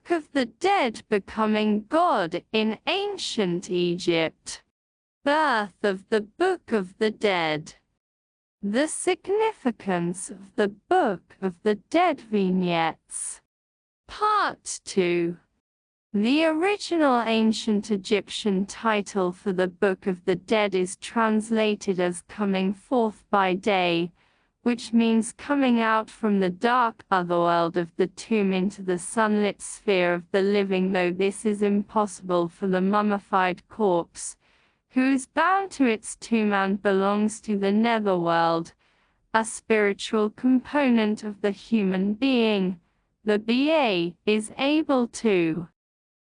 Book of the Dead becoming God in ancient Egypt. Birth of the Book of the Dead. The significance of the Book of the Dead vignettes. Part 2. The original ancient Egyptian title for the Book of the Dead is translated as coming forth by day, which means coming out from the dark otherworld of the tomb into the sunlit sphere of the living, though this is impossible for the mummified corpse, who is bound to its tomb and belongs to the netherworld, a spiritual component of the human being. The BA is able to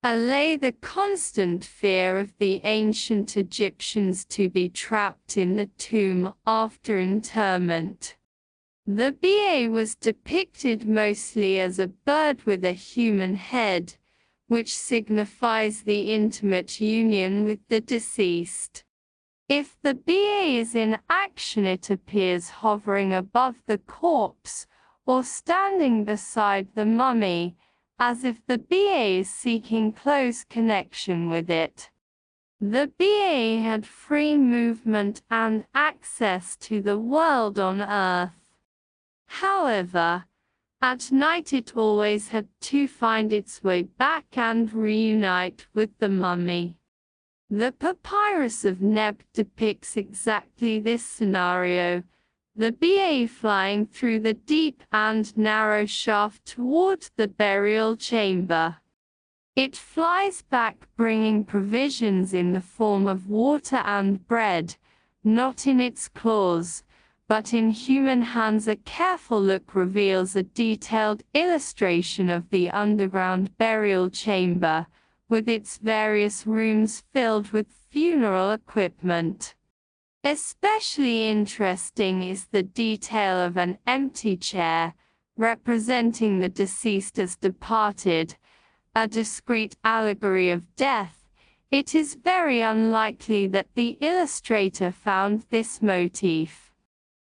allay the constant fear of the ancient Egyptians to be trapped in the tomb after interment. The BA was depicted mostly as a bird with a human head, which signifies the intimate union with the deceased. If the BA is in action, it appears hovering above the corpse or standing beside the mummy, as if the BA is seeking close connection with it. The BA had free movement and access to the world on earth. However, at night it always had to find its way back and reunite with the mummy. The Papyrus of Neb depicts exactly this scenario, the BA flying through the deep and narrow shaft toward the burial chamber. It flies back bringing provisions in the form of water and bread, not in its claws, but in human hands. A careful look reveals a detailed illustration of the underground burial chamber, with its various rooms filled with funeral equipment. Especially interesting is the detail of an empty chair, representing the deceased as departed, a discreet allegory of death. It is very unlikely that the illustrator found this motif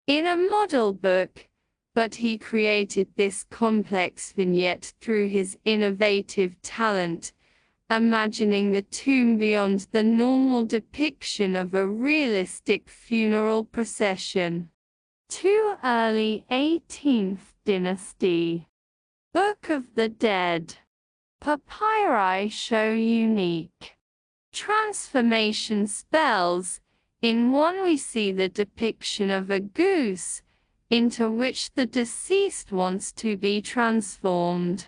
in a model book, but he created this complex vignette through his innovative talent, imagining the tomb beyond the normal depiction of a realistic funeral procession. 2 Early 18th Dynasty. Book of the Dead. Papyri show unique transformation spells. In one we see the depiction of a goose, into which the deceased wants to be transformed.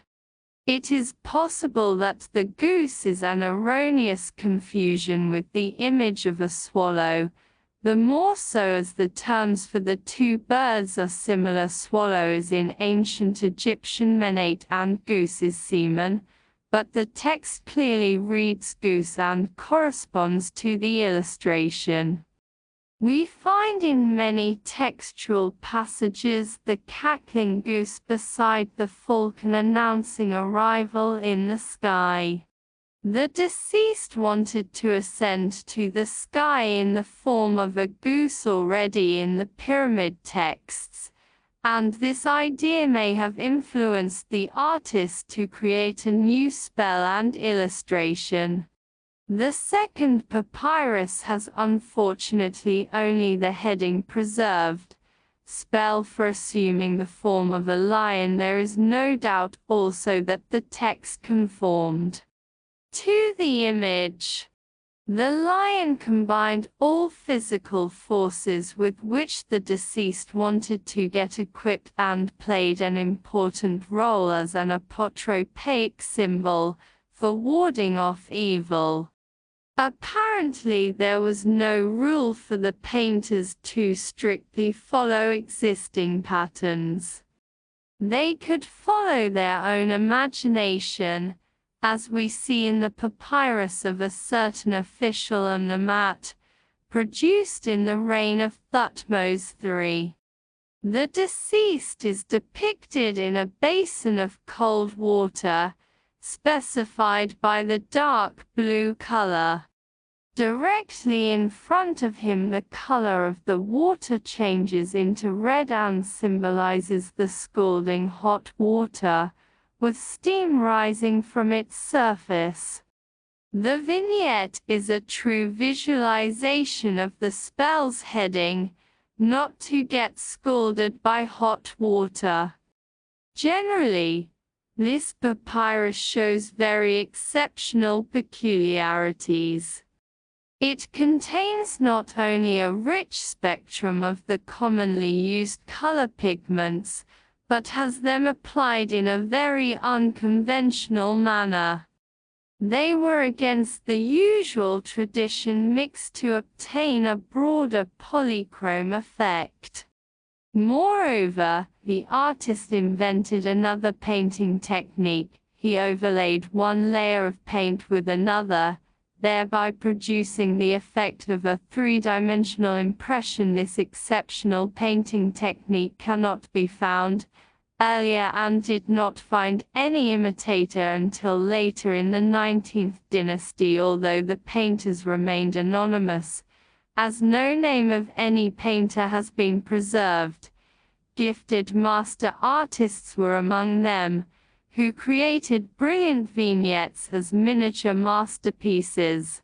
It is possible that the goose is an erroneous confusion with the image of a swallow, the more so as the terms for the two birds are similar. Swallow is in ancient Egyptian menate and goose is semen, but the text clearly reads goose and corresponds to the illustration. We find in many textual passages the cackling goose beside the falcon announcing arrival in the sky. The deceased wanted to ascend to the sky in the form of a goose already in the pyramid texts, and this idea may have influenced the artist to create a new spell and illustration. The second papyrus has unfortunately only the heading preserved, spell for assuming the form of a lion. There is no doubt also that the text conformed to the image. The lion combined all physical forces with which the deceased wanted to get equipped and played an important role as an apotropaic symbol for warding off evil. Apparently there was no rule for the painters to strictly follow existing patterns. They could follow their own imagination, as we see in the papyrus of a certain official Amnamat, produced in the reign of Thutmose III. The deceased is depicted in a basin of cold water, specified by the dark blue color. Directly in front of him the color of the water changes into red and symbolizes the scalding hot water, with steam rising from its surface. The vignette is a true visualization of the spell's heading, not to get scalded by hot water. Generally, this papyrus shows very exceptional peculiarities. It contains not only a rich spectrum of the commonly used color pigments, but has them applied in a very unconventional manner. They were against the usual tradition mixed to obtain a broader polychrome effect. Moreover, the artist invented another painting technique. He overlaid one layer of paint with another, thereby producing the effect of a three-dimensional impression. This exceptional painting technique cannot be found earlier and did not find any imitator until later in the 19th dynasty, although the painters remained anonymous, as no name of any painter has been preserved. Gifted master artists were among them, who created brilliant vignettes as miniature masterpieces.